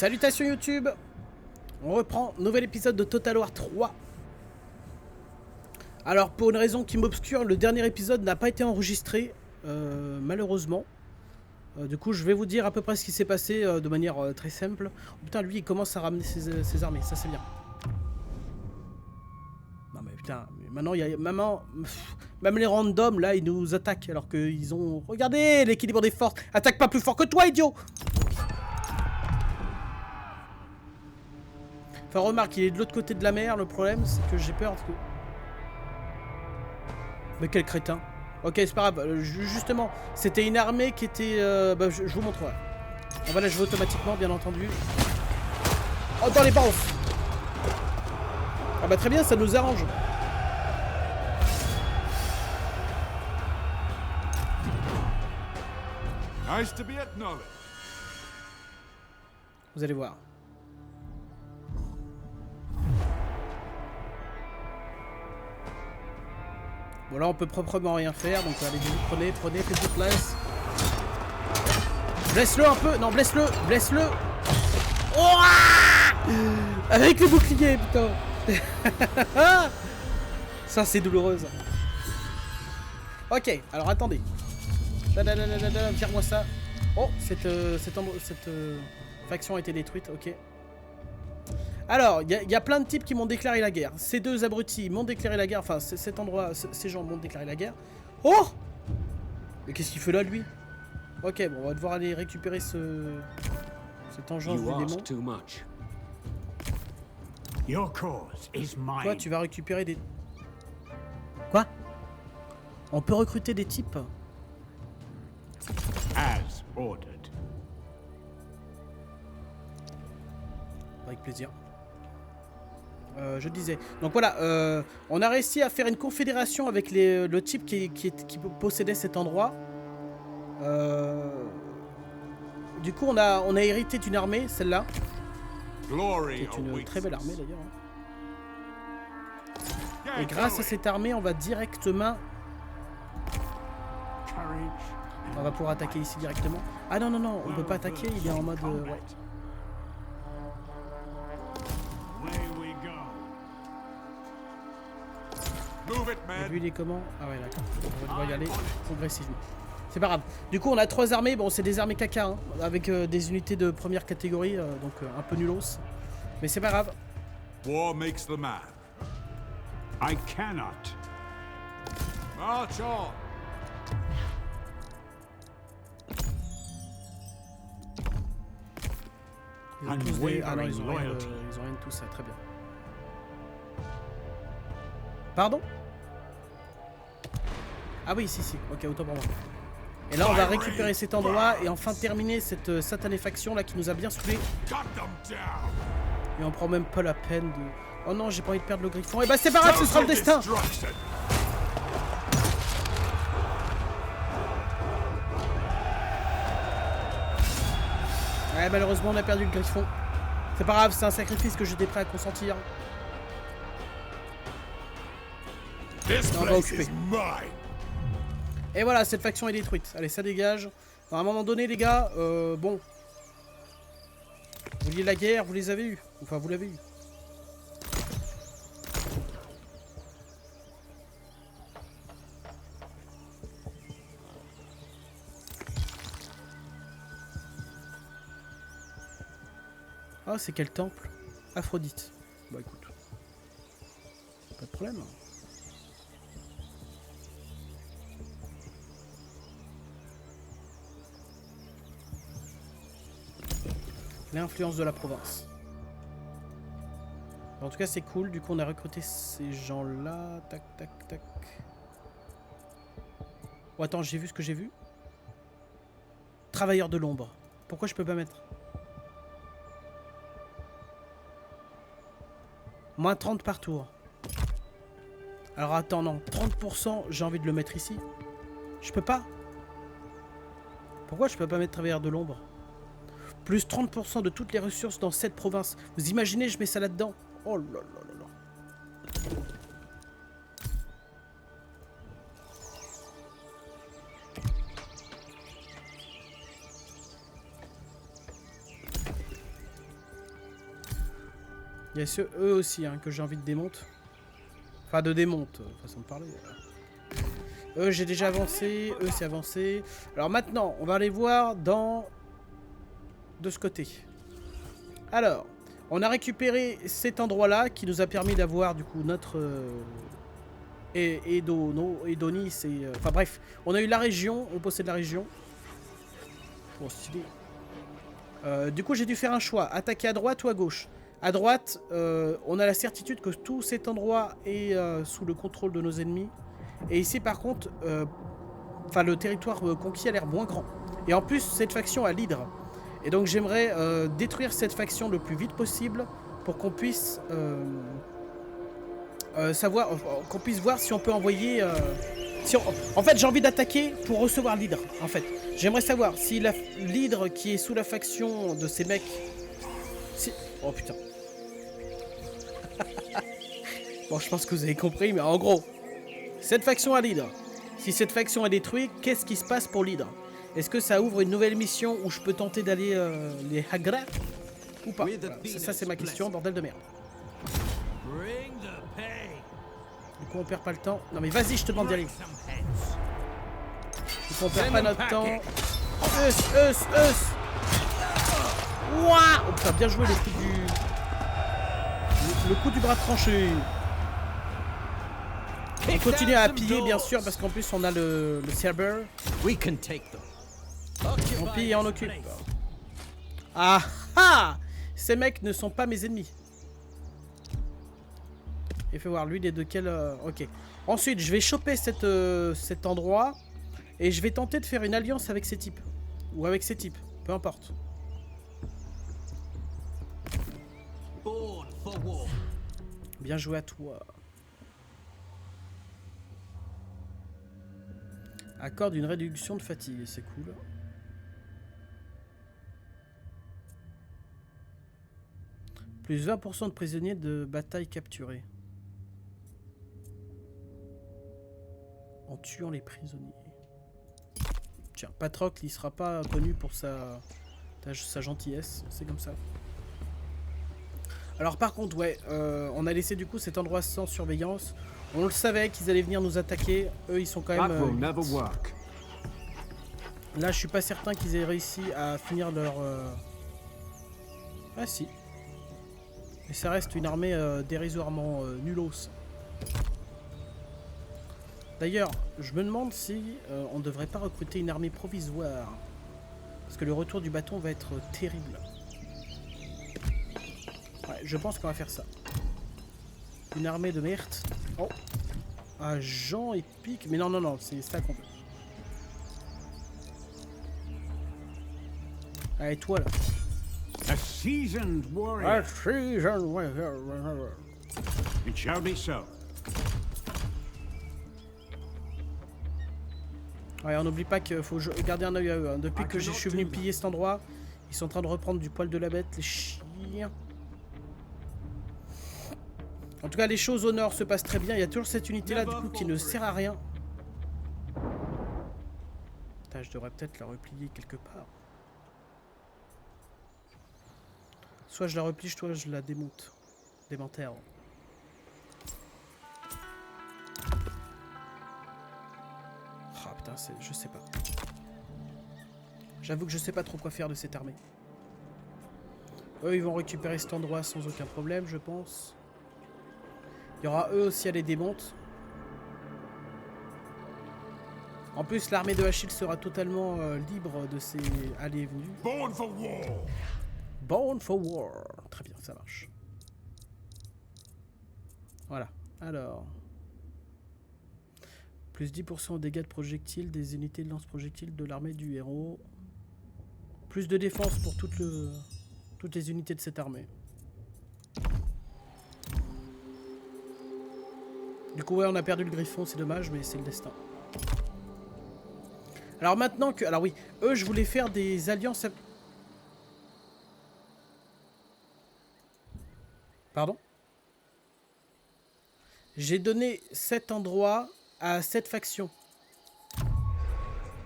Salutations YouTube. On reprend, nouvel épisode de Total War 3. Alors pour une raison qui m'obscure, le dernier épisode n'a pas été enregistré, malheureusement. Du coup je vais vous dire à peu près ce qui s'est passé de manière très simple. Oh, putain, lui il commence à ramener ses armées, ça c'est bien. Non mais putain, maintenant il y a même les randoms là ils nous attaquent alors qu'ils ont... Regardez l'équilibre des forces, attaque pas plus fort que toi idiot. Enfin remarque, il est de l'autre côté de la mer, le problème c'est que j'ai peur que... Mais quel crétin. Ok, c'est pas grave, justement, c'était une armée qui était... je vous montrerai. On va la jouer automatiquement, bien entendu. Oh, dans les balances. Ah bah très bien, ça nous arrange. Nice to be acknowledged. Vous allez voir. Bon là on peut proprement rien faire, donc allez-y, prenez, faites-vous place. Blesse-le un peu, non blesse-le. Oh, avec le bouclier, putain. Ça c'est douloureuse. Ok, alors attendez. Tire-moi ça. Oh, cette faction a été détruite, ok. Alors, il y a plein de types qui m'ont déclaré la guerre. Ces deux abrutis m'ont déclaré la guerre. Enfin, cet endroit, ces gens m'ont déclaré la guerre. Oh! Mais qu'est-ce qu'il fait là, lui? Ok, bon, on va devoir aller récupérer cette engeance du démon. Toi, tu vas récupérer des... Quoi? On peut recruter des types? As ordered. Avec plaisir. Je disais. Donc voilà, on a réussi à faire une confédération avec le type qui possédait cet endroit. Du coup, on a hérité d'une armée, celle-là. Qui est une très belle armée d'ailleurs. Et grâce à cette armée, on va directement... On va pouvoir attaquer ici directement. Ah non, on peut pas attaquer, il est en mode... ouais. Et lui il est comment? Ah ouais d'accord, on va devoir y aller progressivement. C'est pas grave. Du coup on a 3 armées, bon c'est des armées caca hein, avec des unités de première catégorie, donc un peu nulos. Mais c'est pas grave. War makes the man. I cannot. March on. Ils ont tous des... Ah non, ils ont rien de tout ça, très bien. Pardon? Ah oui, si, ok, autant pour moi. Et là, on va récupérer cet endroit et enfin terminer cette satanée faction là qui nous a bien saoulés. Et on prend même pas la peine de... Oh non, j'ai pas envie de perdre le griffon. Et bah c'est pas grave, ce sera le destin. Ouais, malheureusement, on a perdu le griffon. C'est pas grave, c'est un sacrifice que j'étais prêt à consentir. On va occuper. Et voilà, cette faction est détruite. Allez, ça dégage. À un moment donné, les gars, bon. Vous vouliez la guerre, vous les avez eu. Enfin, vous l'avez eu. Ah, c'est quel temple? Aphrodite. Bah écoute. Pas de problème. L'influence de la province. En tout cas, c'est cool. Du coup, on a recruté ces gens-là. Tac. Oh, attends, j'ai vu ce que j'ai vu. Travailleurs de l'ombre. Pourquoi je peux pas mettre? Moins 30 par tour. Alors attends, non. 30%, j'ai envie de le mettre ici. Je peux pas. Pourquoi je peux pas mettre travailleurs de l'ombre? Plus 30% de toutes les ressources dans cette province. Vous imaginez, je mets ça là-dedans? Oh là là là là. Il y a ceux, eux aussi, hein, que j'ai envie de démonter. Enfin, de démonte, façon de parler. Eux, j'ai déjà avancé. Eux, c'est avancé. Alors maintenant, on va aller voir dans... de ce côté. Alors, on a récupéré cet endroit-là qui nous a permis d'avoir, du coup, notre... Edonis, c'est... Enfin bref, on a eu la région, on possède la région. Bon, stylé. Du coup, j'ai dû faire un choix. Attaquer à droite ou à gauche. À droite, on a la certitude que tout cet endroit est sous le contrôle de nos ennemis. Et ici, par contre, le territoire conquis a l'air moins grand. Et en plus, cette faction a l'hydre. Et donc, j'aimerais détruire cette faction le plus vite possible pour qu'on puisse qu'on puisse voir si on peut envoyer... En fait, j'ai envie d'attaquer pour recevoir l'hydre, en fait. J'aimerais savoir si l'hydre qui est sous la faction de ces mecs... Oh putain. Bon, je pense que vous avez compris, mais en gros, cette faction a l'hydre. Si cette faction est détruite, qu'est-ce qui se passe pour l'hydre? Est-ce que ça ouvre une nouvelle mission où je peux tenter d'aller les Hagra ou pas? Voilà. Ça c'est ma question, bordel de merde. Du coup, on perd pas le temps. Non mais vas-y, je te demande d'y aller. Du coup, on perd pas notre temps. Ouah. Oh putain, bien joué le coup du... Le coup du bras tranché. On continue à piller, bien sûr, parce qu'en plus, on a le Cerber. On pille et on occupe. Ah ah! Ces mecs ne sont pas mes ennemis. Il faut voir, lui, il est de quel... Ok. Ensuite, je vais choper cet endroit. Et je vais tenter de faire une alliance avec ces types. Ou avec ces types. Peu importe. Bien joué à toi. Accorde une réduction de fatigue, c'est cool. Plus 20% de prisonniers de bataille capturés. En tuant les prisonniers. Tiens, Patrocle, il sera pas connu pour sa gentillesse, c'est comme ça. Alors par contre, ouais, on a laissé du coup cet endroit sans surveillance. On le savait qu'ils allaient venir nous attaquer. Eux, ils sont quand même... Là, je suis pas certain qu'ils aient réussi à finir leur... Ah si. Mais ça reste une armée dérisoirement nulos. D'ailleurs, je me demande si on ne devrait pas recruter une armée provisoire. Parce que le retour du bâton va être terrible. Ouais, je pense qu'on va faire ça. Une armée de merde. Oh. Agent épique. Mais non, non, non, c'est ça qu'on veut. Allez, toi là. A seasoned warrior. A seasoned warrior. It shall be so. Ouais, on n'oublie pas qu'il faut garder un œil à eux. Hein. Depuis que je suis venu piller cet endroit, ils sont en train de reprendre du poil de la bête, les chiens. En tout cas, les choses au nord se passent très bien. Il y a toujours cette unité-là, du coup, qui ne sert à rien. Putain, je devrais peut-être la replier quelque part. Soit je la replie, soit je la démonte. Démantère. Ah putain, je sais pas. J'avoue que je sais pas trop quoi faire de cette armée. Eux, ils vont récupérer cet endroit sans aucun problème, je pense. Il y aura eux aussi à les démonter. En plus, l'armée de Achille sera totalement libre de ses allées et venues. Born for war. Born for war. Très bien, ça marche. Voilà. Alors... Plus 10% aux dégâts de projectiles des unités de lance-projectiles de l'armée du héros. Plus de défense pour toutes les unités de cette armée. Du coup, ouais, on a perdu le griffon, c'est dommage, mais c'est le destin. Alors maintenant que... Alors oui, eux, je voulais faire des alliances... Pardon? J'ai donné cet endroit à cette faction.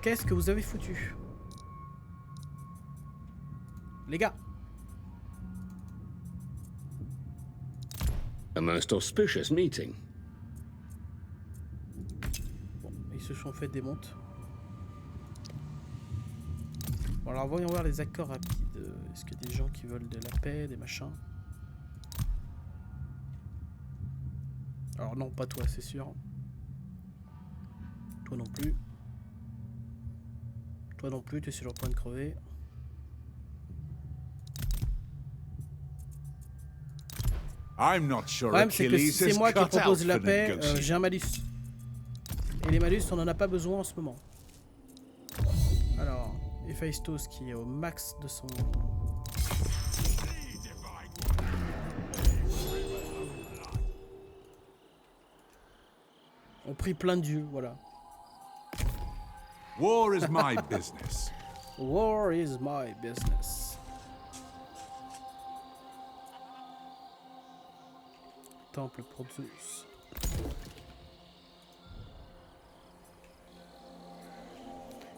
Qu'est-ce que vous avez foutu? Les gars. A most auspicious meeting. Bon, ils se sont fait des montes. Bon, alors voyons voir les accords rapides. Est-ce qu'il y a des gens qui veulent de la paix, des machins? Alors non, pas toi, c'est sûr. Toi non plus. Toi non plus, tu es sur le point de crever. I'm not sure Le problème, c'est que Achilles si c'est is moi qui cut out propose la for paix, negotiating. j'ai un malus. Et les malus, on en a pas besoin en ce moment. Alors, Héphaïstos qui est au max de son... On prie plein de dieux, voilà. War is my business. War is my business. Temple pour Zeus.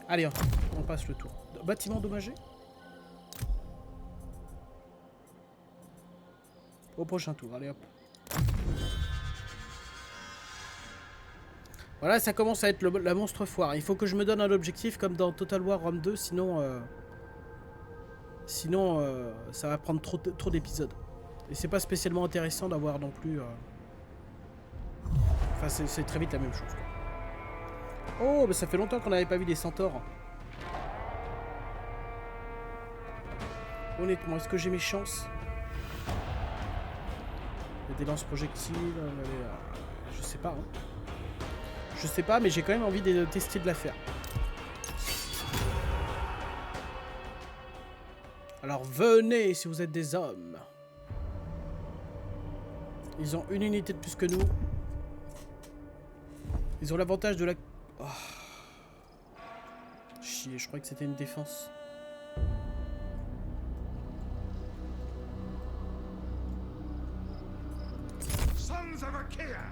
Allez, on passe le tour. Bâtiment endommagé? Au prochain tour, allez hop. Voilà, ça commence à être la monstre foire. Il faut que je me donne un objectif comme dans Total War Rome 2, sinon ça va prendre trop d'épisodes. Et c'est pas spécialement intéressant d'avoir non plus... Enfin, c'est très vite la même chose, quoi. Oh, mais ça fait longtemps qu'on n'avait pas vu des centaures. Honnêtement, est-ce que j'ai mes chances? Il y a des lance-projectiles, je sais pas. Hein. Je sais pas, mais j'ai quand même envie de tester de la faire. Alors venez si vous êtes des hommes. Ils ont une unité de plus que nous. Ils ont l'avantage de la... Oh. Chier, je croyais que c'était une défense. Sons of Achaea!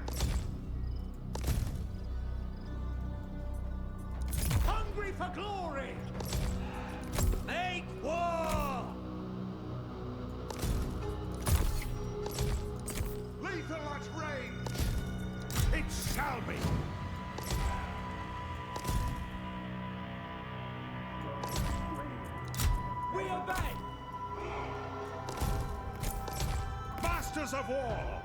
Hungry for glory! Make war! Lethal at range! It shall be! We obey! Masters of war!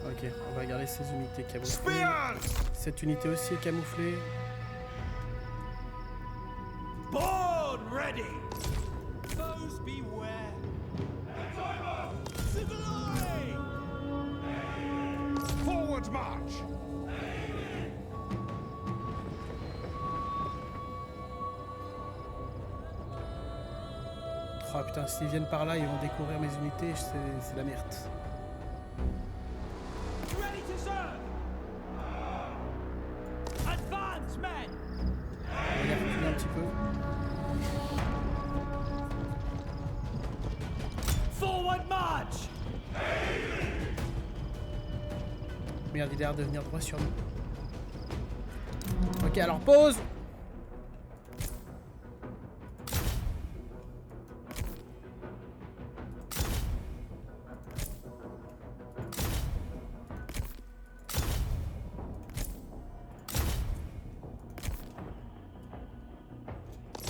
Ok, on va regarder ces unités camouflées. Spears! Cette unité aussi est camouflée. Born ready! Foes beware! Civilly! Forward march! Oh putain, s'ils viennent par là, ils vont découvrir mes unités, c'est la merde. Ready to serve! Advance, men! On va les reculer un petit peu. Forward march! Merde, il a l'air de venir droit sur nous. Ok, alors pause!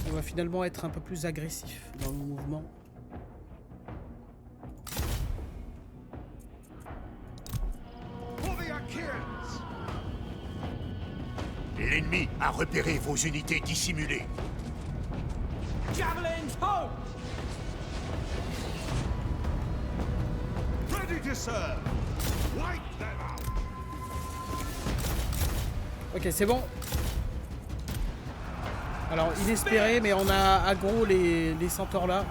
On va finalement être un peu plus agressif dans le mouvement. For the Achaeans! L'ennemi a repéré vos unités dissimulées. Javelins home! Ready to serve! Wipe them out! Ok, c'est bon. Alors, inespéré, mais on a aggro les centaures là.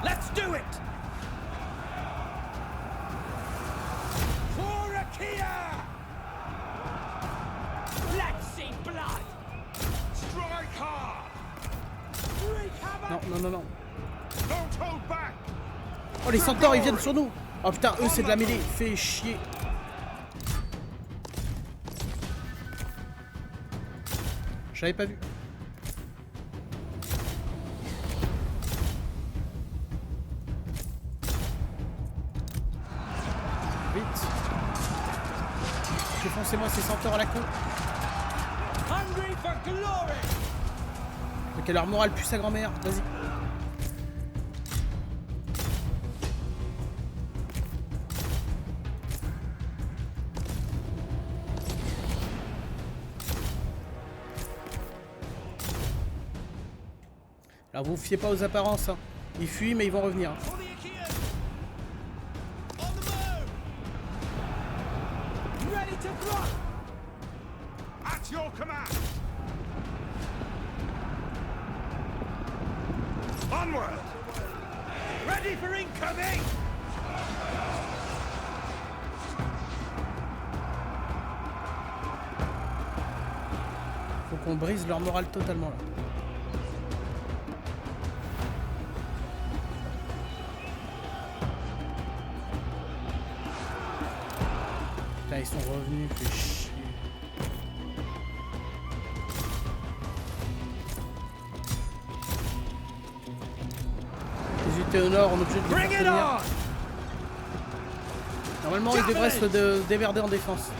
Let's do it! For Achaea! Let's see blood! Strike hard! Wreak havoc! Non, non, non, non. Don't hold back! Oh, les centaures, ils viennent sur nous. Oh putain, eux, c'est de la mêlée. Fait chier. J'avais pas vu. Vite. Défoncez-moi ces centaures à la con. Ok, leur morale pue sa grand-mère. Vas-y. Alors vous fiez pas aux apparences. Hein. Ils fuient mais ils vont revenir. At your command. Onward. Ready for incoming. Faut qu'on brise leur morale totalement là. Putain, ils sont revenus, fait chier. Les unités au nord, on est obligé de les faire tenir. Normalement, ils devraient se démerder en défense.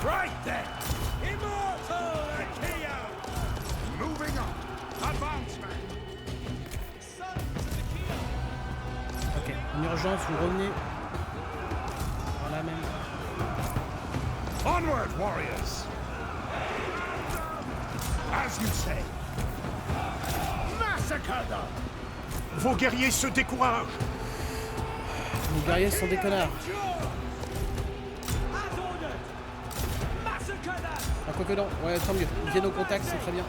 Right there. Immortal Achaea. Moving on. Advancement. Ok, en urgence, vous revenez. Voilà même. Onward, warriors. As you say. Massacre them. Vos guerriers se découragent. Les guerriers sont des connards. Ah, quoique non, ouais, tant mieux. Ils viennent au contact, c'est très bien.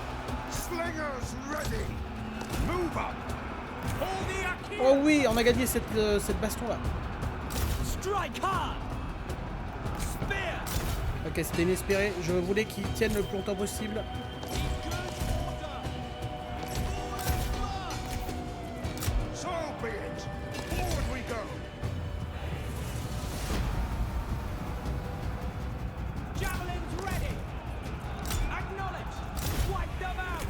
Slingers ready. Move up. Oh oui, on a gagné cette baston là. Ok, c'était inespéré. Je voulais qu'ils tiennent le plus longtemps possible. So be it. Forward we go. Javelins ready. Acknowledge. Wipe them out.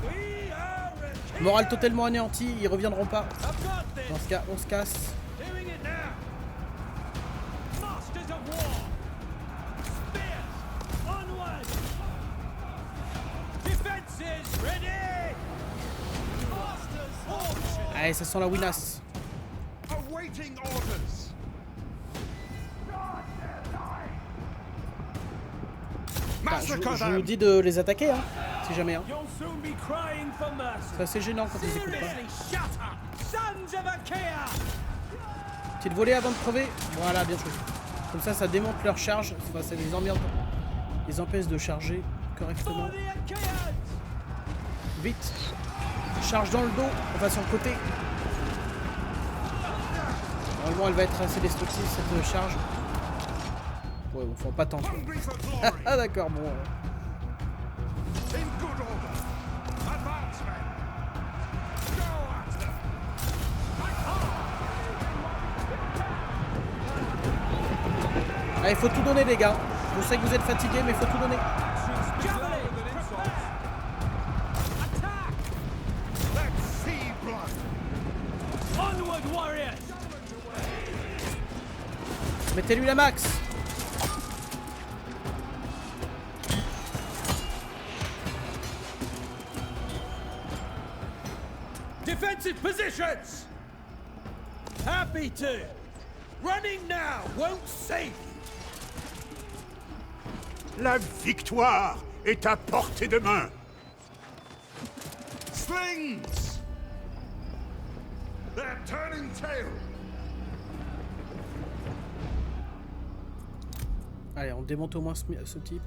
We are a Morale totalement anéantie, ils reviendront pas. I've got this. Dans ce cas, on se casse. Doing it now. Masters of war. Spears. Onward. Defenses ready. Masters of Allez, ça sent la winasse. Awaiting orders. Je Massacre vous them. dis de les attaquer, hein, si jamais. Hein. You'll soon be crying for mercy. C'est assez gênant quand ils écoutent pas. Seriously, shut up. Sons of Achaea. Petite volée avant de crever. Voilà, bien joué. Comme ça démonte leur charge. Enfin, ça les emmerde. Les empêche de charger correctement. For the Achaeans. Vite. Charge dans le dos. Enfin, sur le côté. Normalement, elle va être assez destructive, cette charge. Ouais, bon, faut pas tant. Hungry for glory. Ah, d'accord, bon. In good order. Advance, men. Go at them. Allez, faut tout donner, les gars. Je sais que vous êtes fatigués, mais faut tout donner. Javelin. Prepare. Attack. Let's see blood. Onward, warriors. Mettez-lui la max. Defensive positions. Happy to. Running now won't save you. La victoire est à portée de main. Slings. They're turning tail. Allez, on démonte au moins ce type.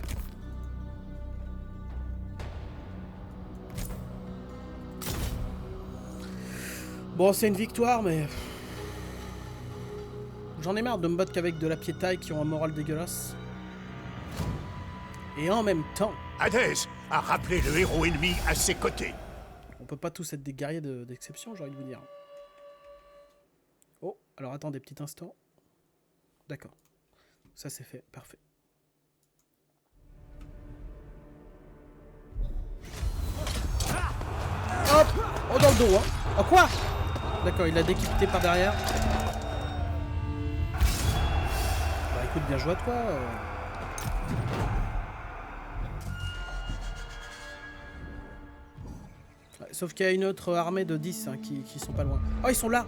Bon, c'est une victoire, mais... J'en ai marre de me battre qu'avec de la piétaille qui ont un moral dégueulasse. Et en même temps... Hadès, à rappeler le héros ennemi à ses côtés. On peut pas tous être des guerriers d'exception, j'ai envie de vous dire. Oh, alors attendez, petit instant. D'accord. Ça c'est fait, parfait. Hop! Oh, dans le dos, hein! Oh, quoi? D'accord, il l'a décapité par derrière. Bah écoute, bien joué à toi. Ouais, sauf qu'il y a une autre armée de 10 hein, qui sont pas loin. Oh, ils sont là!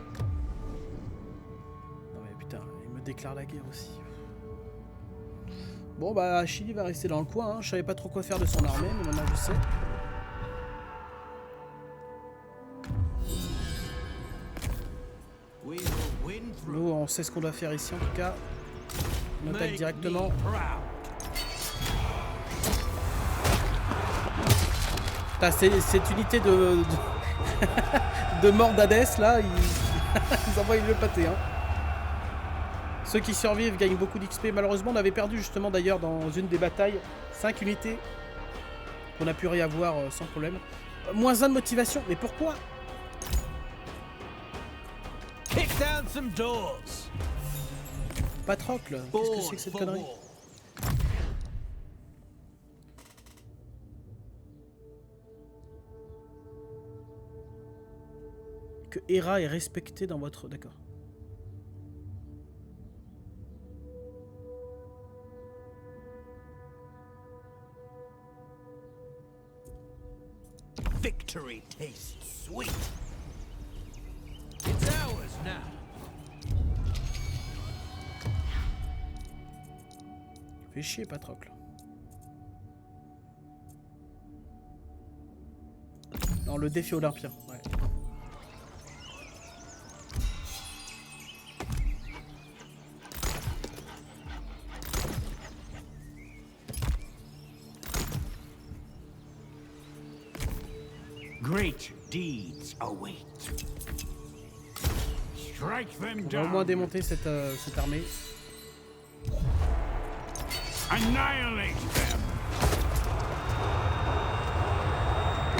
Non mais putain, ils me déclarent la guerre aussi. Bon bah, Achille va rester dans le coin. Hein. Je savais pas trop quoi faire de son armée, mais maintenant je sais. Nous, on sait ce qu'on doit faire ici en tout cas. On attaque directement. Putain, cette unité de de mort d'Hadès là, ils envoient le pâté. Hein. Ceux qui survivent gagnent beaucoup d'XP. Malheureusement, on avait perdu justement d'ailleurs dans une des batailles 5 unités qu'on a pu réavoir sans problème. Moins 1 de motivation, mais pourquoi? Kick down some doors. Patrocle, qu'est-ce que c'est que cette connerie? Que Hera est respectée dans votre... D'accord. Victory tastes sweet. It's ours now. Fais chier, Patrocle. Non, le défi olympien, ouais. Great deeds await. Strike them On va au moins down. démonter cette armée. Annihilate them.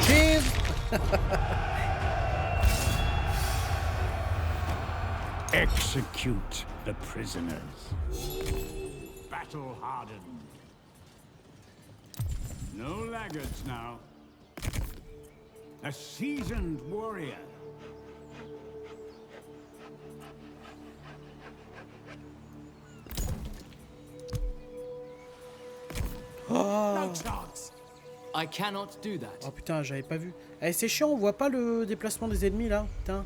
Cheers! Execute the prisoners. Battle hardened. No laggards now. A seasoned warrior. Oh, I cannot do that. oh putain, j'avais pas vu. Eh, c'est chiant, on voit pas le déplacement des ennemis là. Putain.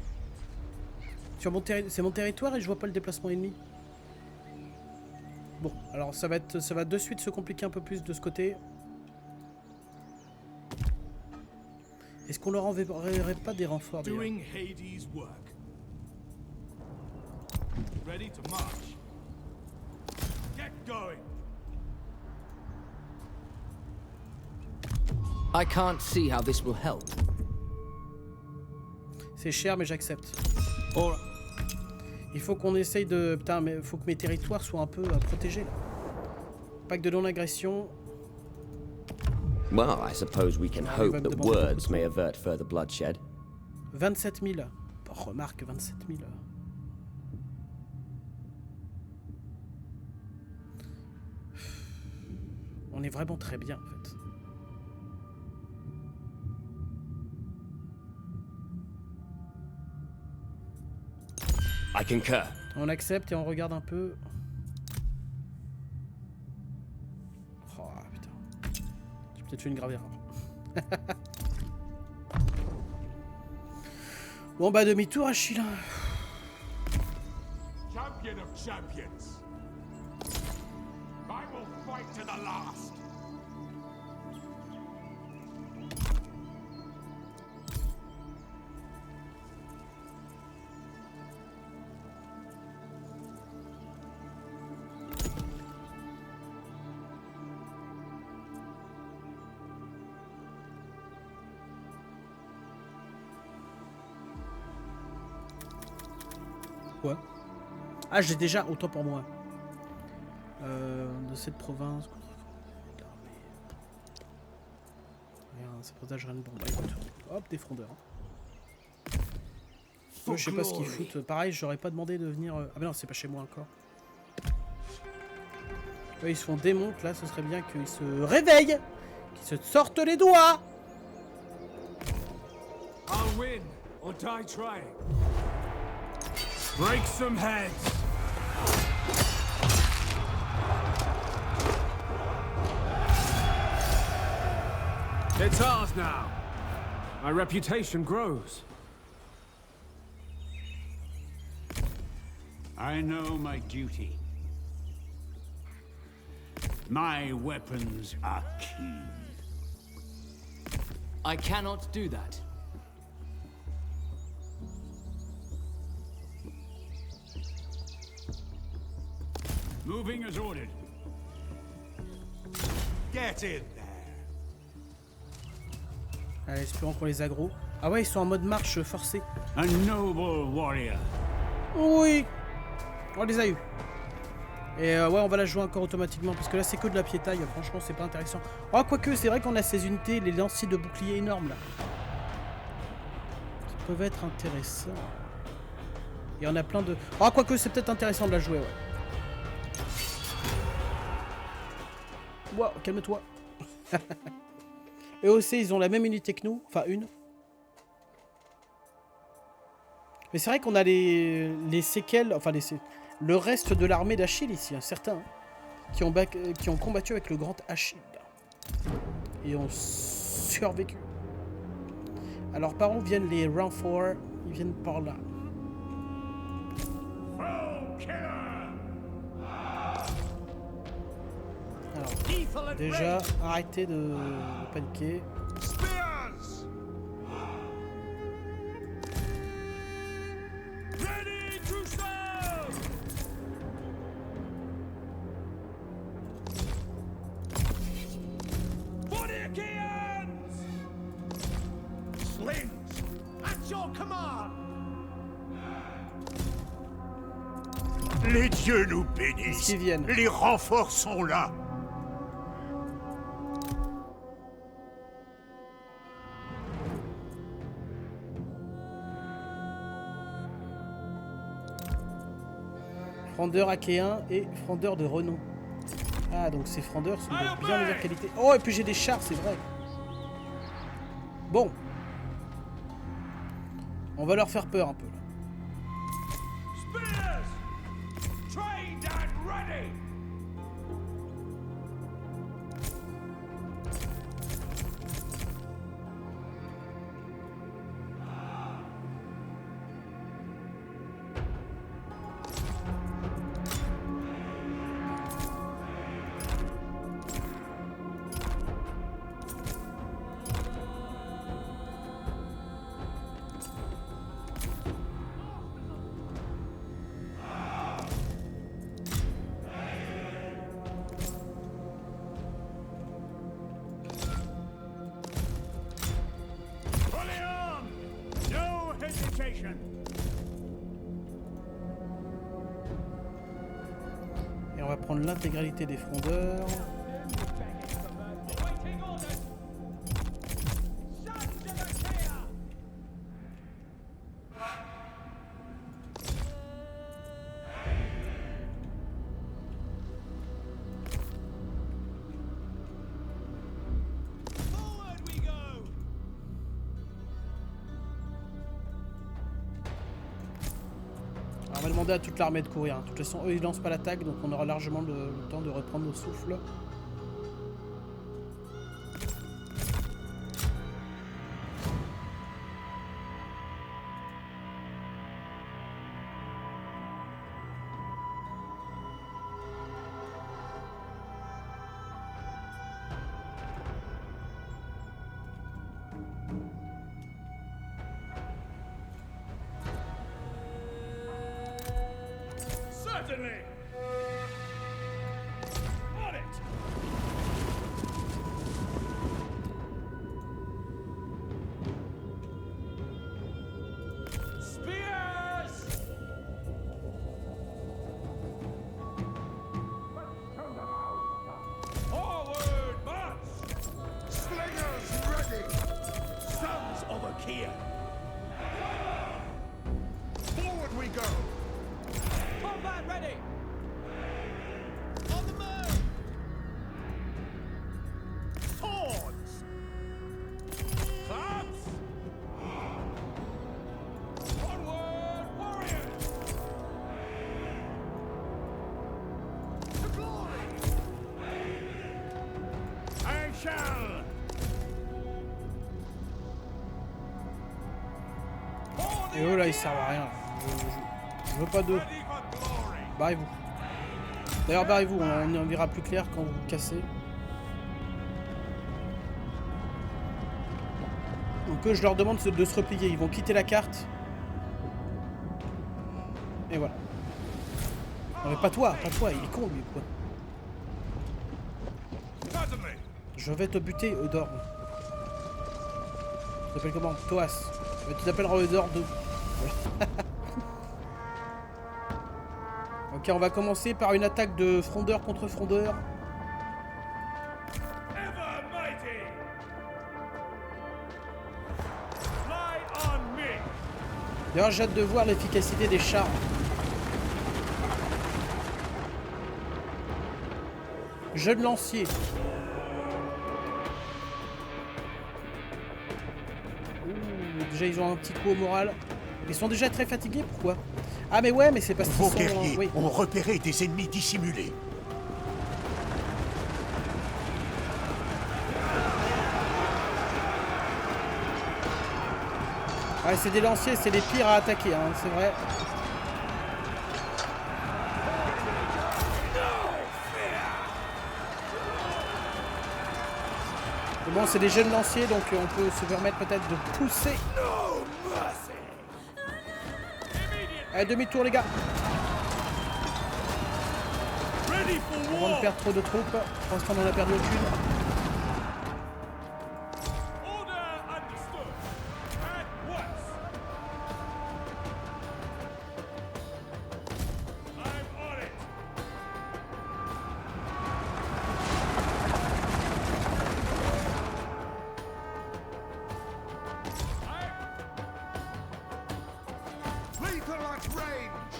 Sur mon c'est mon territoire et je vois pas le déplacement ennemi. Bon, alors ça va de suite se compliquer un peu plus de ce côté. Est-ce qu'on leur enverrait pas des renforts d'ailleurs? Doing Hades' work. Ready to march. Get going. I can't see how this will help. C'est cher mais j'accepte. Or Il faut qu'on essaye de... Putain, mais faut que mes territoires soient un peu protégés là. Pacte de non-agression. Well, I suppose we can Ah, il va hope me that demander beaucoup words trop. may avert further bloodshed. 27 000. Oh, remarque, 27 000. On est vraiment très bien en fait. I concur. On accepte et on regarde un peu. Oh putain. J'ai peut-être fait une grave erreur. Bon bah demi-tour Achille. Champion of champions. I will fight to the last. Quoi? Ah j'ai déjà, autant pour moi. De cette province. ça protège rien de bon. Bah écoute, hop, des frondeurs. Eux, je sais pas ce qu'ils foutent. Pareil, j'aurais pas demandé de venir... Ah mais non, c'est pas chez moi encore. Eux, ils se font démonter, là, ce serait bien qu'ils se réveillent, qu'ils se sortent les doigts. I'll win or die trying. Break some heads. It's ours now. My reputation grows. I know my duty. My weapons are keen. I cannot do that. Moving as ordered. Get in there. Allez, espérons qu'on les aggro. Ah ouais, ils sont en mode marche forcée. A noble warrior. Oui. On les a eu. Et ouais, on va la jouer encore automatiquement parce que là c'est que de la piétaille. Franchement, c'est pas intéressant. Oh, quoique, c'est vrai qu'on a ces unités, les lanciers de bouclier énormes là, qui peuvent être intéressants. Et on a plein de. Oh, quoique, c'est peut-être intéressant de la jouer, ouais. Wow, calme-toi. Eux aussi, ils ont la même unité que nous. Enfin, une. Mais c'est vrai qu'on a les séquelles. Enfin, le reste de l'armée d'Achille ici. Hein, certains qui ont combattu avec le grand Achille. Et ont survécu. Alors, par où viennent les renforts? Ils viennent par là. Alors, déjà, arrêtez de paniquer. Spears! Ready to serve! For the Achaeans! Slings! At your command! Les dieux nous Est-ce bénissent. qu'ils viennent? Les renforts sont là. Frondeur achéen et frondeur de renom. Ah, donc ces frondeurs sont de bien meilleure qualité. Oh, et puis j'ai des chars, c'est vrai. Bon. On va leur faire peur un peu. Là. Spears! Trained and ready! Fully armed. No hesitation. Et on va prendre l'intégralité des frondeurs. Awaiting orders! Sons of Achaea! Forward we go! Alors, on va demander à toute l'armée de courir. Hein. De toute façon, eux ils lancent pas l'attaque, donc on aura largement le temps de reprendre nos souffles. Certainly! On it! Spears! Forward, march! Slingers ready! shall. For the Et eux là ils servent à rien. Je veux pas d'eux. ready for glory. Barrez-vous. D'ailleurs barrez-vous, on en verra plus clair quand vous vous cassez. Donc eux je leur demande de se replier, ils vont quitter la carte. Et voilà. Non mais pas toi, il est con lui quoi. Certainly. Je vais te buter, Eudor. Tu t'appelles comment? Thoas. Tu t'appelleras Eudor 2. Voilà. Ok, on va commencer par une attaque de frondeur contre frondeur. Ever mighty. Fly on me. D'ailleurs, j'ai hâte de voir l'efficacité des chars. Jeune lancier. Ouh, déjà, ils ont un petit coup au moral. Ils sont déjà très fatigués, pourquoi? Ah mais ouais, mais c'est parce qu'ils Vos sont... guerriers oui. ont repéré des ennemis dissimulés. Ouais, c'est des lanciers, c'est les pires à attaquer, hein, c'est vrai. Mais bon, c'est des jeunes lanciers, donc on peut se permettre peut-être de pousser. Allez, demi-tour les gars. Ready for On va war. de perdre trop de troupes. Pour l'instant, on en a perdu aucune. Order understood. At once. I'm on it. Lethal at range.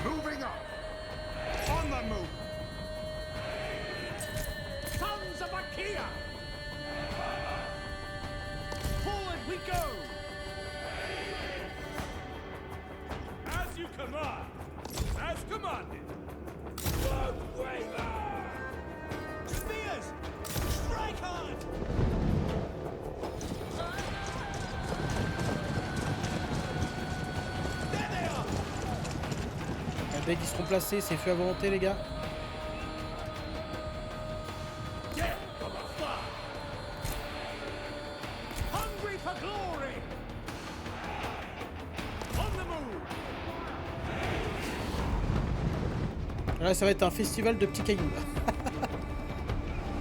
Moving up. On the move. Sons of Achaea. Forward we go. As you command. As commanded. One way. Spears. Strike hard. There they are. Dès qu'ils seront placés, c'est fait à volonté les gars. Death from afar. Hungry for glory. On the move. Là, ça va être un festival de petits cailloux.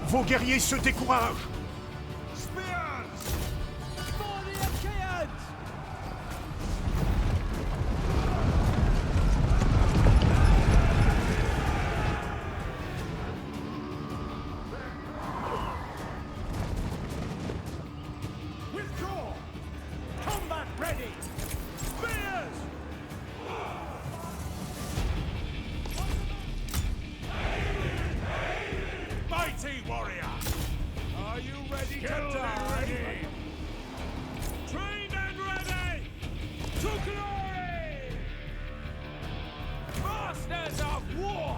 Vos guerriers se découragent. Spears. For the Achaeans. Withdraw. Combat ready. Spears. Mighty warrior. Are you ready to die? Trained and ready to glory. Masters of war.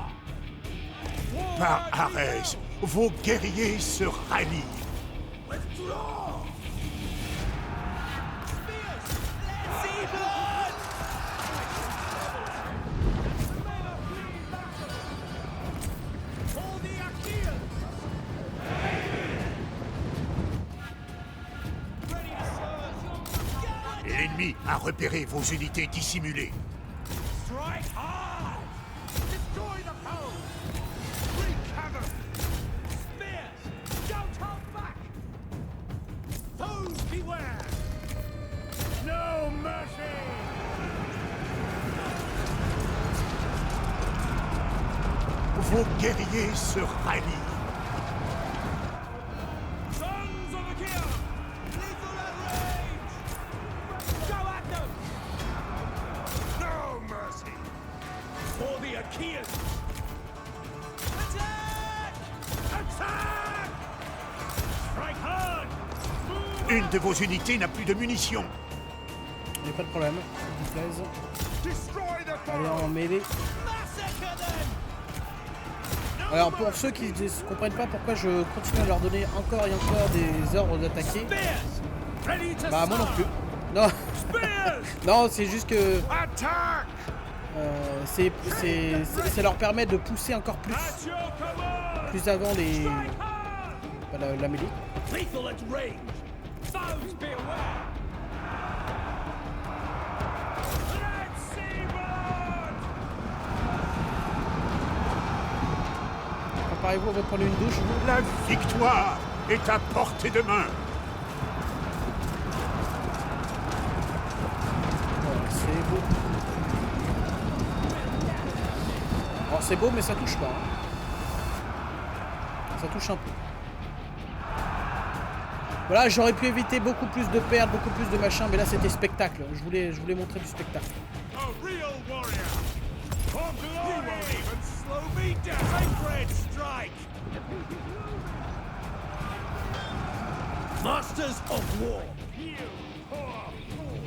War Par as we Arès, go. vos guerriers se rallient. Withdraw. Spears. Let's see blood. For the Achaeans. Ready to serve. L'ennemi a repéré vos unités dissimulées. Strike hard. Destroy the foe. Wreak havoc. Spears. Don't hold back. Foes beware. No mercy. Vos guerriers se rallient. Sons of Achaea. Lethal at range. Go at them. No mercy. For the Achaeans. Attack! Attack! Strike hard. Move. Une de vos unités n'a plus de munitions. Il n'y a pas de problème, s'il vous plaise. Destroy the Allez, foe. en mêlée. Massacre them. Alors pour ceux qui ne comprennent pas pourquoi je continue à leur donner encore et encore des ordres d'attaquer, bah moi non plus. Non, non, c'est juste que Attack! ça leur permet de pousser encore plus avant les la mêlée. Lethal at range. Foes beware. Let's see blood! Préparez-vous, on va prendre une douche. Vous. La victoire est à portée de main. Voilà, c'est beau. Alors c'est beau mais ça touche pas. Hein. Ça touche un peu. Voilà, j'aurais pu éviter beaucoup plus de pertes, beaucoup plus de machin, mais là c'était spectacle. Je voulais montrer du spectacle. A real warrior! For glory! You won't even slow me down! Sacred strike! Masters of war. You poor fool!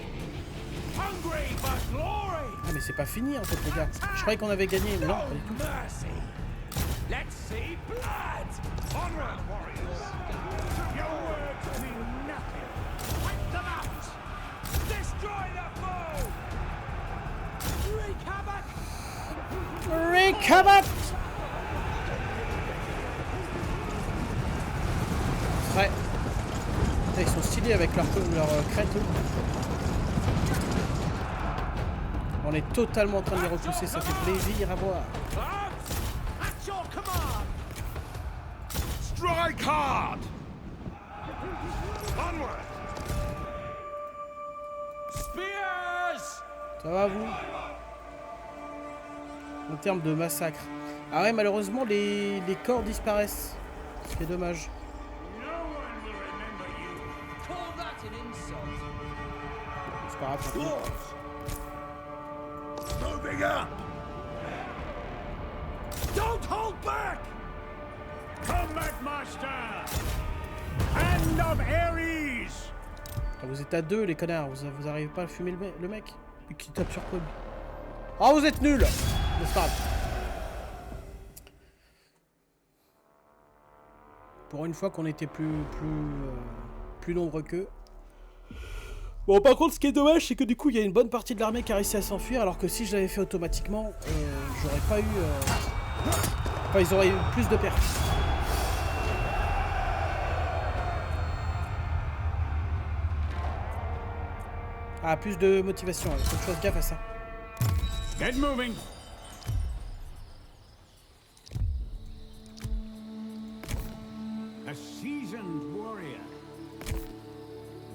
Hungry for glory! Ah mais c'est pas fini en fait les gars. Je croyais qu'on avait gagné, mais non, pas du tout. Mercy! Let's see blood! Onward, warriors! Your words mean nothing! Wipe them out! Destroy the foe! Wreak havoc! Recover! Ouais. Putain, ils sont stylés avec leur crête. On est totalement en train de les repousser, ça fait plaisir à voir. At your command! Strike hard! Onward! Spears! Ça va vous? En termes de massacre. Ah ouais, malheureusement les corps disparaissent. Ce qui est dommage. No one will remember you. Call that an insult. C'est pas grave. Moving up! Don't hold back! Combat master! Hand of Ares! Ah, vous êtes à deux les connards, vous arrivez pas à fumer le mec? Et qui tape sur quoi lui? Oh vous êtes nuls! C'est pas grave. Pour une fois qu'on était plus nombreux qu'eux. Bon par contre ce qui est dommage c'est que du coup il y a une bonne partie de l'armée qui a réussi à s'enfuir alors que si je l'avais fait automatiquement j'aurais pas eu... Enfin ils auraient eu plus de pertes. Ah plus de motivation, il faut que je fasse gaffe à ça. Get moving! A seasoned warrior.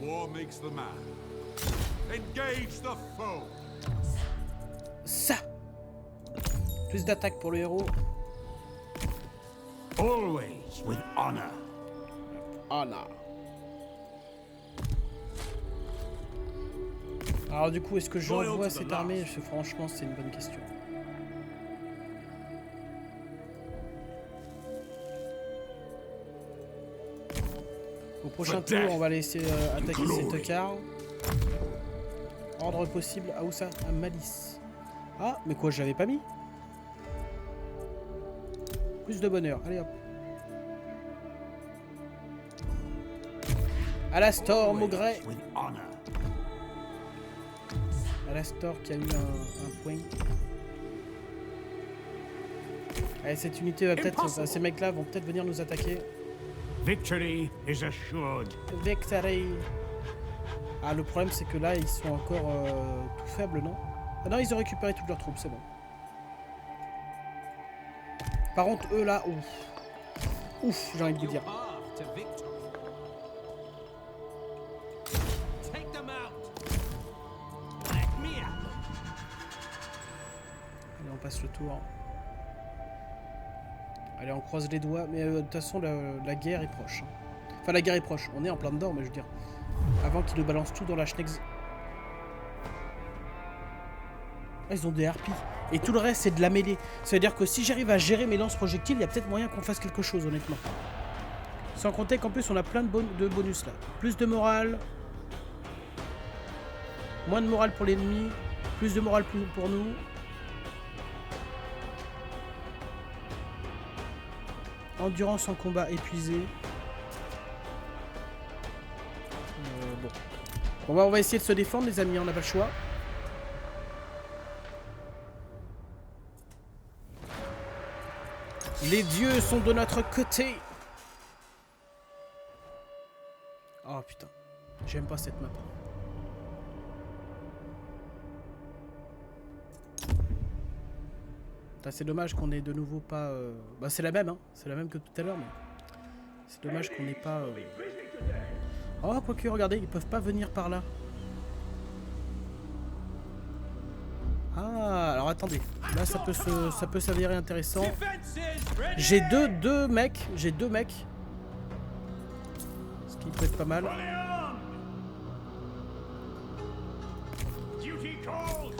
War makes the man. Engage the foe! Ça. Plus d'attaque pour le héros. Always with honor. Ah non. Alors du coup, est-ce que j'envoie cette armée? Franchement, c'est une bonne question. Au prochain tour, on va laisser attaquer ces tocards. Ordre possible. Ah où ça? À Malice. Ah, mais quoi, j'avais pas mis? Plus de bonheur. Allez hop. Alastor Maugret. With honor. Alastor qui a eu un point. Allez, cette unité va peut-être... Ces mecs-là vont peut-être venir nous attaquer. Victory is assured. Victory. Ah, le problème, c'est que là, ils sont encore tout faibles, non? Ah non, ils ont récupéré toutes leurs troupes, c'est bon. Par contre, eux, là, ouf. Ouf, j'ai envie de vous dire. Allez, on passe le tour. Allez, on croise les doigts. Mais de toute façon, la guerre est proche. Enfin, la guerre est proche. On est en plein dedans, mais je veux dire. Avant qu'ils nous balancent tout dans la schnex. Ah, ils ont des harpies. Et tout le reste, c'est de la mêlée. Ça veut dire que si j'arrive à gérer mes lance-projectiles, il y a peut-être moyen qu'on fasse quelque chose, honnêtement. Sans compter qu'en plus, on a plein de bonus là. Plus de morale. Moins de morale pour l'ennemi. Plus de morale pour nous. Endurance en combat épuisée. Bon. Bon bah on va essayer de se défendre les amis, on n'a pas le choix. Les dieux sont de notre côté. Oh putain, j'aime pas cette map. C'est dommage qu'on ait de nouveau pas... Bah c'est la même, hein. C'est la même que tout à l'heure, mais... C'est dommage qu'on n'ait pas... Oh, quoique, regardez, ils peuvent pas venir par là. Ah, alors attendez. Là, ça peut s'avérer intéressant. J'ai deux mecs. J'ai 2 mecs. Ce qui peut être pas mal.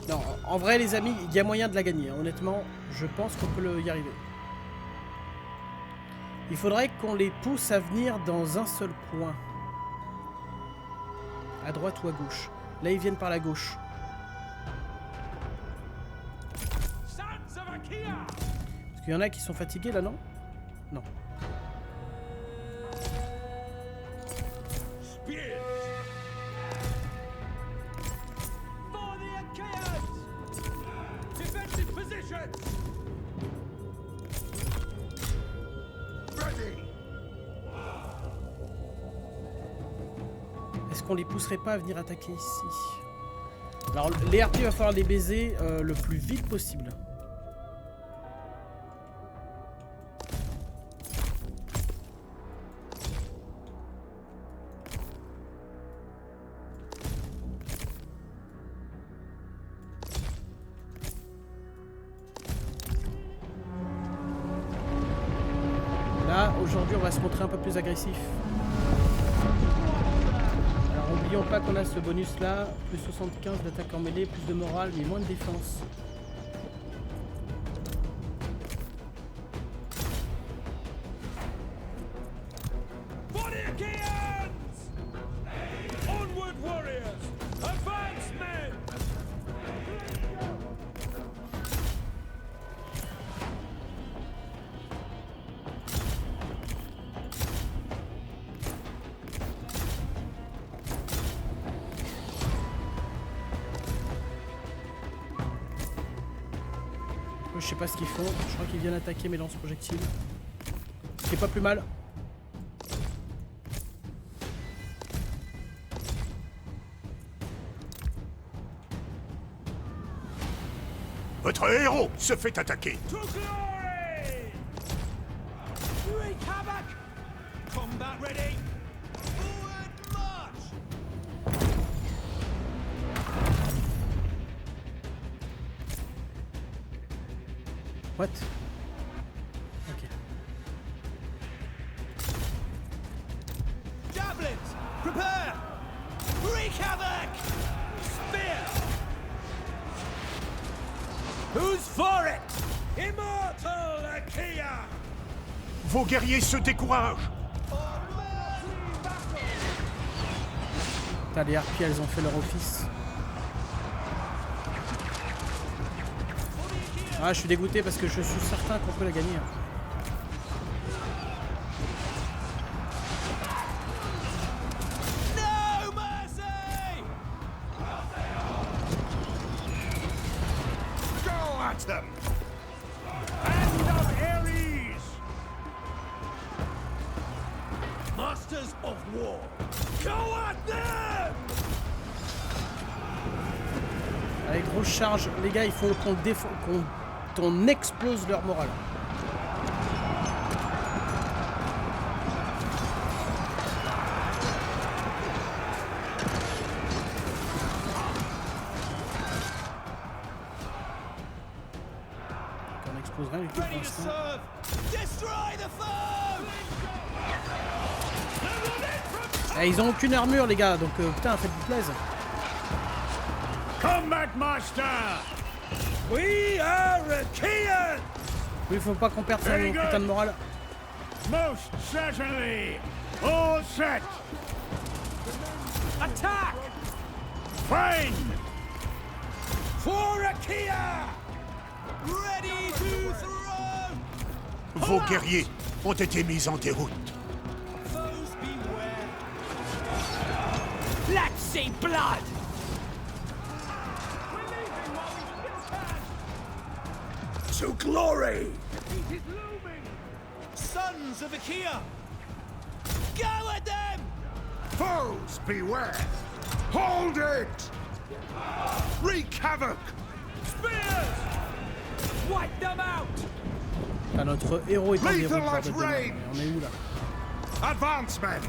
Non, en vrai, les amis, il y a moyen de la gagner. Honnêtement, je pense qu'on peut y arriver. Il faudrait qu'on les pousse à venir dans un seul coin. À droite ou à gauche. Là, ils viennent par la gauche. Parce qu'il y en a qui sont fatigués, là, non? Non. Est-ce qu'on les pousserait pas à venir attaquer ici? Alors les RP, il va falloir les baiser le plus vite possible. Là, aujourd'hui, on va se montrer un peu plus agressif. N'oublions pas qu'on a ce bonus là, plus 75 d'attaque en mêlée, plus de morale, mais moins de défense. Je sais pas ce qu'ils font, je crois qu'ils viennent attaquer mes lance-projectiles. Ce qui est pas plus mal. Votre héros se fait attaquer. To glory! Wreak havoc! Combat ready! Forward march! What? Ok. Javelins! Prepare! Wreak havoc! Spear! Who's for it? Immortal Achaea! Vos guerriers se découragent. Putain, les harpies, elles ont fait leur office. Ah, je suis dégoûté parce que je suis certain qu'on peut la gagner. No mercy! Go at them. Hand of Ares! Masters of war! Go at them! Avec grosse charge, les gars, il faut qu'on explose leur morale. On explose rien du tout pour Ready to l'instant. serve! Destroy the foe! Eh, ils ont aucune armure, les gars, donc putain, faites-vous plaisir. Combat Master! We are Achaeans! Oui, faut pas qu'on perde son Very good. putain de morale. Most certainly! All set! Attack! Fine! For Achaea! Ready to throw! Vos guerriers ont été mises en déroute. Foes beware. Let's see blood! We're leaving while we still can! To glory! Heat is looming! Sons of Achaea! Go at them! Foes, beware! Hold it! Wreak havoc! Spears! Wipe them out! Ah, notre héros est en Lethal déroute. at bordel de merde. range. Mais on est où là? Advance, men!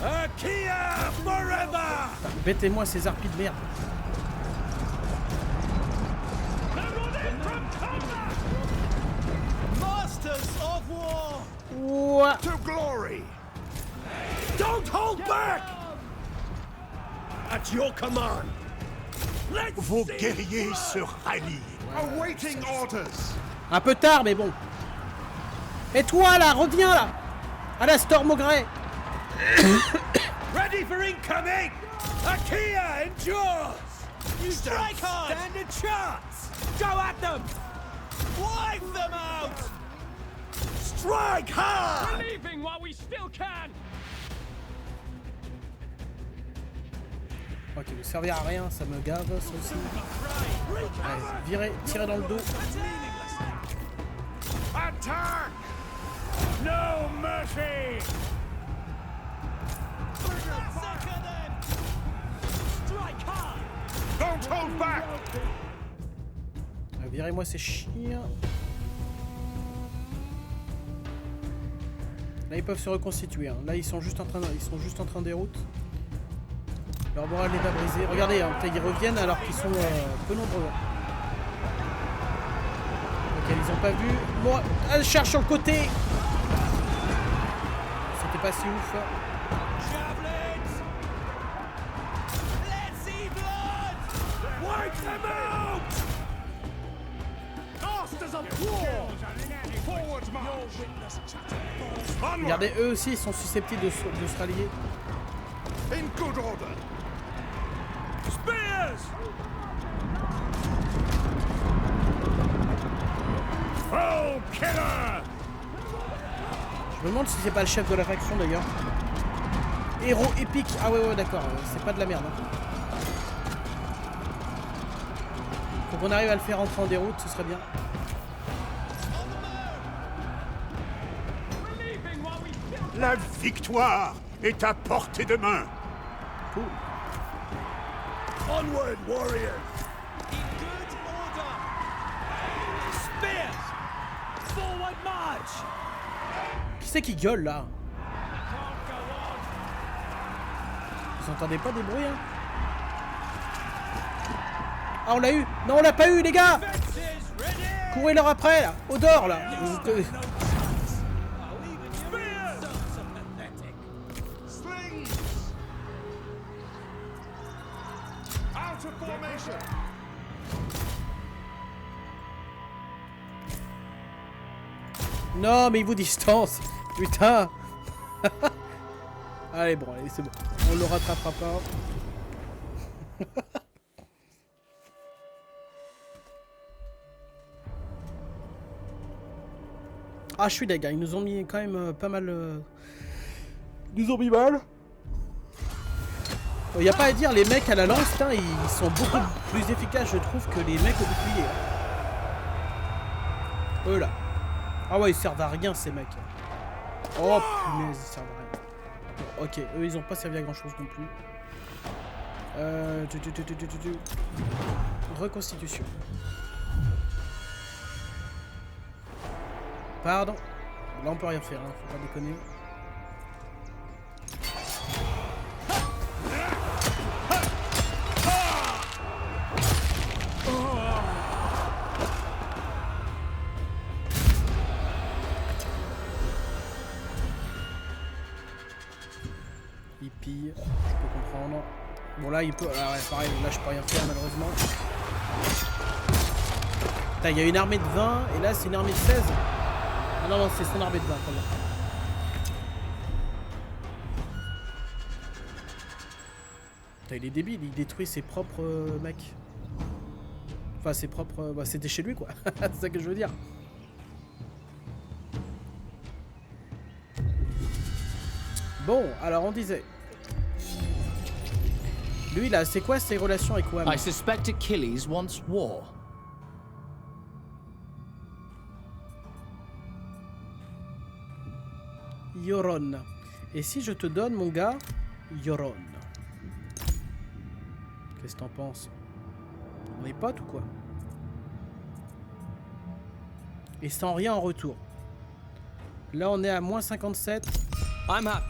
Achaea forever! Putain, Bêtez-moi ces harpies de merde. Masters of war! Ouah. To glory! Don't hold back! At your command! Let's Vos see guerriers blood! se rallient. Awaiting orders! Un peu tard, mais bon. Et toi là, reviens là. À la Storm au grès. Ready for incoming! Achaea endures! You Strike hard! stand a chance! Go at them! Wipe them out! Strike hard! We're leaving while we still can! Ok, vous servez à rien, ça me gave ça aussi. Allez, virez, tirez dans le dos. Attack! No mercy! Massacre them! Strike hard! Don't hold back! Virez-moi ces chiens. Là ils peuvent se reconstituer. Hein. Là ils sont juste en train de déroute. Leur morale n'est pas brisée. Regardez, hein, ils reviennent alors qu'ils sont peu nombreux. Ok, ils ont pas vu. Bon, elle cherche sur le côté. C'était pas si ouf. Hein. Javelins! Let's see blood! Wipe them out! Masters of war! Forward march! Onward! Regardez, eux aussi ils sont susceptibles de se rallier. In good order! Spears! Foe killer! Je me demande si c'est pas le chef de la faction d'ailleurs. Héros épique. Ah ouais d'accord, c'est pas de la merde. Hein. Faut qu'on arrive à le faire entrer en déroute, ce serait bien. We're leaving while we still La victoire est à portée de main. Cool. Onward, warriors! in good order! Spears! Forward march! Qui c'est qui gueule là? Can't go on! Vous entendez pas des bruits hein? Ah on l'a eu! Non on l'a pas eu les gars! Fences ready! Courez leur après là! Au dehors là! Spears! Slings! Out of formation! Non mais il vous distance! Putain! Allez bon, allez c'est bon. On le rattrapera pas. Ah je suis deg, ils nous ont mis quand même pas mal... Ils nous ont mis mal. Y a pas à dire, les mecs à la lance, putain, ils sont beaucoup plus efficaces je trouve que les mecs au bouclier. Eux là. Ah ouais ils servent à rien ces mecs. Oh punaise ils servent à rien. Bon, ok, eux ils ont pas servi à grand chose non plus. Reconstitution. Pardon. Là on peut rien faire, hein, faut pas déconner. Il pille, je peux comprendre. Bon là il peut... Ah ouais pareil, là je peux rien faire malheureusement. Putain, il y a une armée de 20 et là c'est une armée de 16. Ah non non c'est son armée de 20 quand même. Putain il est débile, il détruit ses propres mecs. Enfin ses propres... Bah c'était chez lui quoi, c'est ça que je veux dire. Bon, alors on disait. Lui là, c'est quoi ses relations avec Wham? I suspect Achilles wants war. Yoron. Et si je te donne, mon gars, Yoron? Qu'est-ce que t'en penses? On est potes ou quoi? Et sans rien en retour. Là, on est à moins 57. I'm up.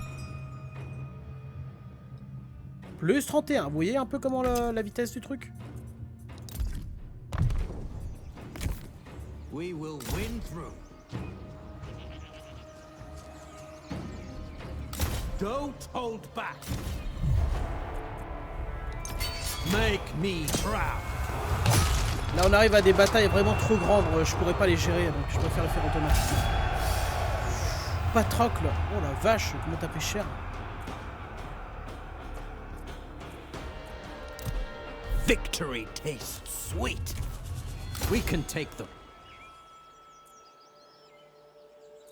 Plus 31. Vous voyez un peu comment la vitesse du truc? We will win through. Don't hold back. Make me proud. Là, on arrive à des batailles vraiment trop grandes. Je pourrais pas les gérer, donc je préfère le faire automatiquement. Patrocle. Oh la vache, comment t'as fait cher. Victory tastes sweet. We can take them.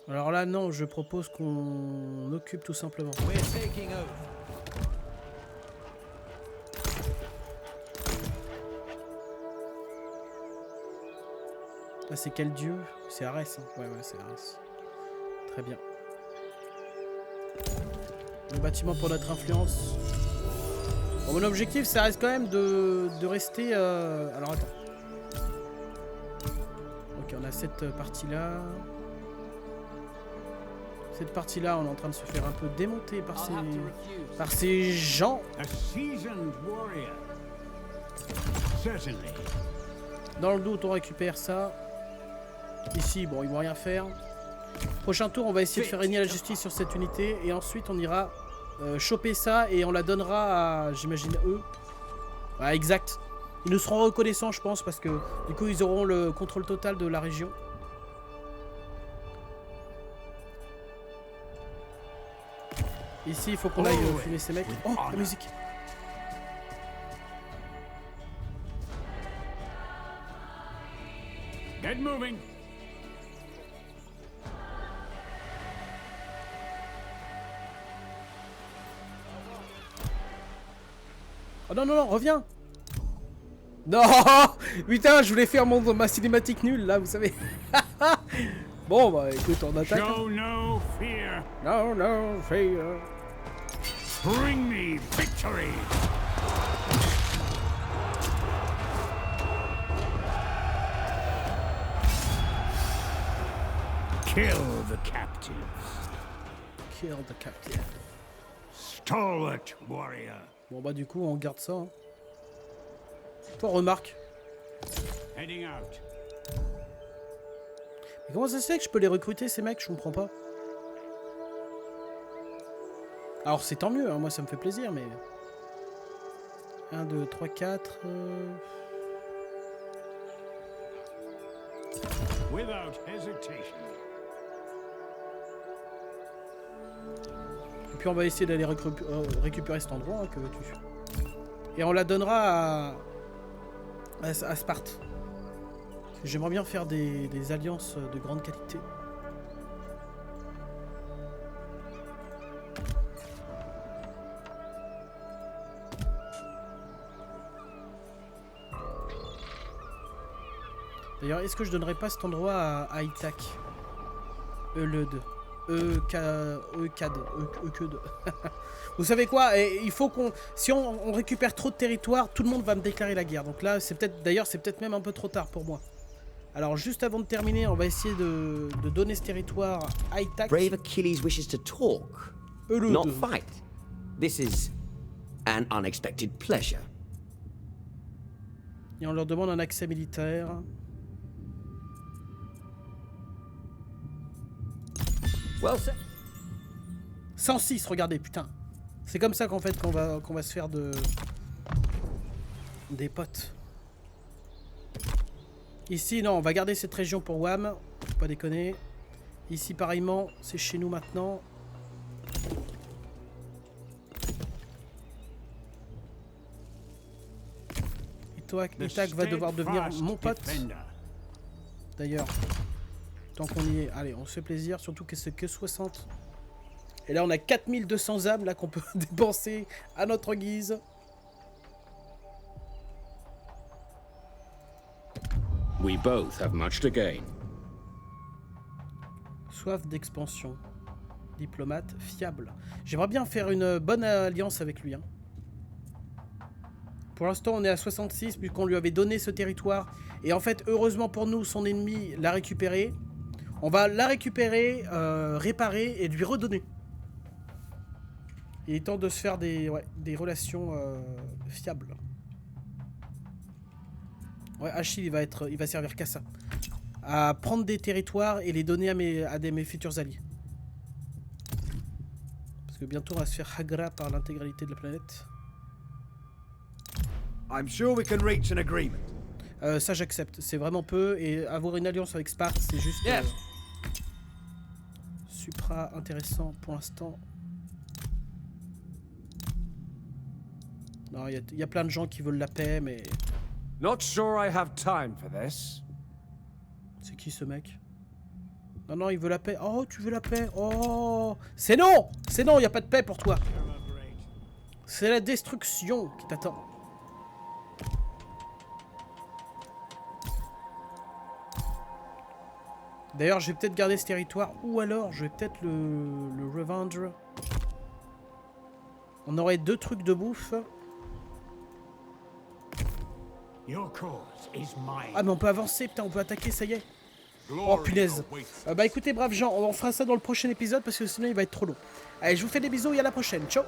Alors là, non, je propose qu'on occupe tout simplement. We're taking over. Ah, c'est quel dieu? C'est Arès. Hein. Ouais, c'est Arès. Très bien. Le bâtiment pour notre influence. Bon, mon objectif, ça reste quand même de rester... Alors, attends. Ok, on a cette partie-là. Cette partie-là, on est en train de se faire un peu démonter par ces gens. A seasoned warrior. Certainly. Dans le doute, on récupère ça. Ici, bon, ils vont rien faire. Prochain tour, on va essayer de faire régner la justice sur cette unité. Et ensuite, on ira choper ça et on la donnera à, j'imagine, eux. Ouais, exact. Ils nous seront reconnaissants, je pense, parce que du coup, ils auront le contrôle total de la région. Ici, il faut qu'on aille fumer ces mecs. Oh, la musique. Get moving. Oh non, non, non, reviens. Non. Putain, je voulais faire ma cinématique nulle, là, vous savez. Bon, bah, écoute, on attaque. Show no fear. No, no, fear. Bring me victory. Kill the captives. Kill the captain. Stalwart warrior. Bon, bah, du coup, on garde ça. Hein. Toi, remarque. Heading out. Mais comment ça se fait que je peux les recruter, ces mecs? Je comprends pas. Alors, c'est tant mieux, hein. Moi, ça me fait plaisir, mais... 1, 2, 3, 4... Without hesitation. Et puis, on va essayer d'aller récupérer cet endroit, hein, que veux-tu. Et on la donnera à Sparte. J'aimerais bien faire des alliances de grande qualité. D'ailleurs, est-ce que je donnerais pas cet endroit à Ithac? Euleud. Eucade. Vous savez quoi? Il faut qu'on... Si on récupère trop de territoire, tout le monde va me déclarer la guerre. Donc là, c'est peut-être... D'ailleurs, c'est peut-être même un peu trop tard pour moi. Alors, juste avant de terminer, on va essayer de donner ce territoire à Ithac. Brave Achilles wishes to talk, Euleud. not fight. This is an unexpected pleasure. Et on leur demande un accès militaire. Well said. 106, regardez, putain. C'est comme ça qu'en fait qu'on va se faire des potes. Ici, non, on va garder cette région pour Wham. Faut pas déconner. Ici, pareillement, c'est chez nous maintenant. Ithac va devoir devenir mon pote. D'ailleurs, tant qu'on y est, allez, on se fait plaisir, surtout que c'est que 60. Et là, on a 4200 âmes là qu'on peut dépenser à notre guise. We both have much to gain. Soif d'expansion. Diplomate fiable. J'aimerais bien faire une bonne alliance avec lui. Hein. Pour l'instant, on est à 66 puisqu'on lui avait donné ce territoire. Et en fait, heureusement pour nous, son ennemi l'a récupéré. On va la récupérer, réparer et lui redonner. Il est temps de se faire des relations fiables. Ouais, Achille, il va servir qu'à ça. À prendre des territoires et les donner à mes futurs alliés. Parce que bientôt, on va se faire hagra par l'intégralité de la planète. I'm sure we can reach an agreement. Ça, j'accepte. C'est vraiment peu. Et avoir une alliance avec Sparte, c'est juste... supra intéressant pour l'instant. Non, il y a plein de gens qui veulent la paix, mais... Not sure I have time for this. C'est qui ce mec? Non, non, il veut la paix. Oh, tu veux la paix? Oh, c'est non! C'est non, il n'y a pas de paix pour toi. C'est la destruction qui t'attend. D'ailleurs, je vais peut-être garder ce territoire. Ou alors, je vais peut-être le revendre. On aurait 2 trucs de bouffe. Your cause is mine. Ah, mais on peut avancer, putain, on peut attaquer, ça y est. Oh, punaise. Bah écoutez, braves gens, on fera ça dans le prochain épisode parce que sinon il va être trop long. Allez, je vous fais des bisous et à la prochaine. Ciao.